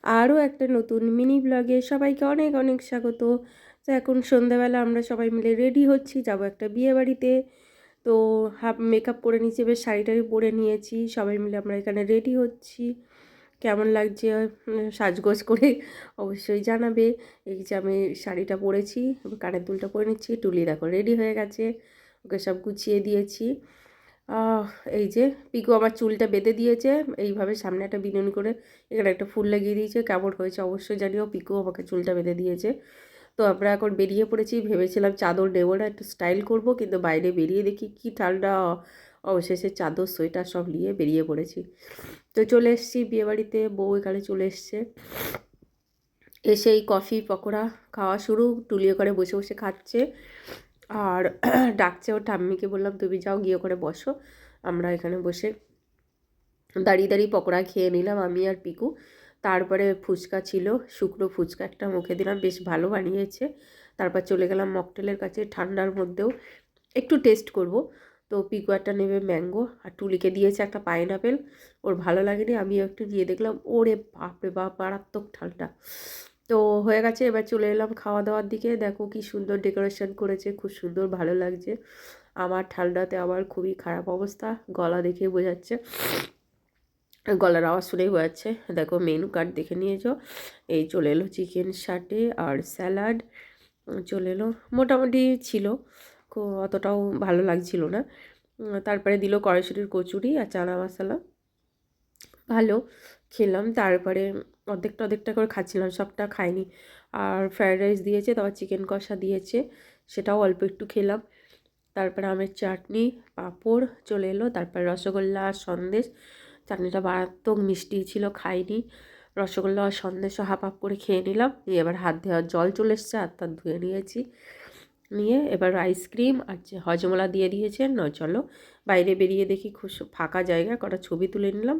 আরও একটা নতুন মিনি ব্লগে সবাইকে অনেক অনেক স্বাগত। তো এখন সন্ধ্যাবেলা আমরা সবাই মিলে রেডি হচ্ছি, যাব একটা বিয়ে বাড়িতে। তো হাফ মেকআপ করে নিয়েছি, বেশ শাড়ি টাড়ি পরে নিয়েছি, সবাই মিলে আমরা এখানে রেডি হচ্ছি। কেমন লাগছে সাজগোজ করে অবশ্যই জানাবে। এই যে আমি শাড়িটা পরেছি, কানের দুলটা পরে নিচ্ছি, টুলি দেখো রেডি হয়ে গেছে, ওকে সব গুছিয়ে দিয়েছি। এই যে পিকু আমার চুলটা বেঁধে দিয়েছে এইভাবে, সামনে একটা বিনুনি করে এখানে একটা ফুল লাগিয়ে দিয়েছে। কেমন হয়েছে অবশ্যই জানিও। পিকু আমাকে চুলটা বেঁধে দিয়েছে। তো আমরা এখন বেরিয়ে পড়েছি, ভেবেছিলাম চাদর নেবো না, একটু স্টাইল করব, কিন্তু বাইরে বেরিয়ে দেখি কি ঠান্ডা। অবশেষে চাদর সোয়েটার সব নিয়ে বেরিয়ে পড়েছি। তো চলে এসেছি বিয়েবাড়িতে, বউ এখানে চলে এসছে। এসেই কফি পকোড়া খাওয়া শুরু, টুলিও করে বসে বসে খাচ্ছে আর ডাকছে ওর ঠাম্মিকে। বললাম তুমি যাও গিয়ে করে বসো, আমরা এখানে বসে দাঁড়িয়ে দাঁড়িয়ে পকোড়া খেয়ে নিলাম আমি আর পিকু। তারপরে ফুচকা ছিল, শুকনো ফুচকা একটা মুখে দিলাম, বেশ ভালো বানিয়েছে। তারপর চলে গেলাম মকটেলের কাছে, ঠান্ডার মধ্যেও একটু টেস্ট করব। তো পিকু একটা নেবে ম্যাঙ্গো, আর টুলিকে দিয়েছে একটা পাইনঅ্যাপেল, ওর ভালো লাগেনি, আমিও একটু দিয়ে দেখলাম, ওরে বাপরে বাপ মারাত্মক ঠান্ডা। তো হয়ে গেছে, এবার চলে এলাম খাওয়া দাওয়ার দিকে। দেখো কি সুন্দর ডেকোরেশন করেছে, খুব সুন্দর ভালো লাগছে। আমার ঠান্ডাতে আবার খুবই খারাপ অবস্থা, গলা দেখে বোঝাচ্ছে, গলার আওয়াজ শুনেই বোঝাচ্ছে। দেখো মেনু কার্ড দেখে নিয়েছো। এই চলে এলো চিকেন সাটে আর স্যালাড চলে এলো, মোটামুটি ছিল, অতটাও ভালো লাগছিল না। তারপরে দিল কড়াইশুঁটির কচুরি আর চানা মশলা, ভালো খেলাম। তারপরে অর্ধেকটা অর্ধেকটা করে খাচ্ছিলাম, সবটা খাইনি। আর ফ্রায়েড রাইস দিয়েছে, তারপর চিকেন কষা দিয়েছে, সেটাও অল্প একটু খেলাম। তারপরে আমের চাটনি, পাঁপড় চলে এলো, তারপরে রসগোল্লা আর সন্দেশ। চাটনিটা মারাত্মক মিষ্টি ছিল, খাইনি। রসগোল্লা আর সন্দেশও হাফ হাফ করে খেয়ে নিলাম। নিয়ে এবার হাত দেওয়ার জল চলে এসছে, হাত টাত ধুয়ে নিয়েছি। নিয়ে এবার আইসক্রিম আর হজমোলা দিয়ে দিয়েছেন। চলো বাইরে বেরিয়ে দেখি খুব ফাঁকা জায়গা, কটা ছবি তুলে নিলাম।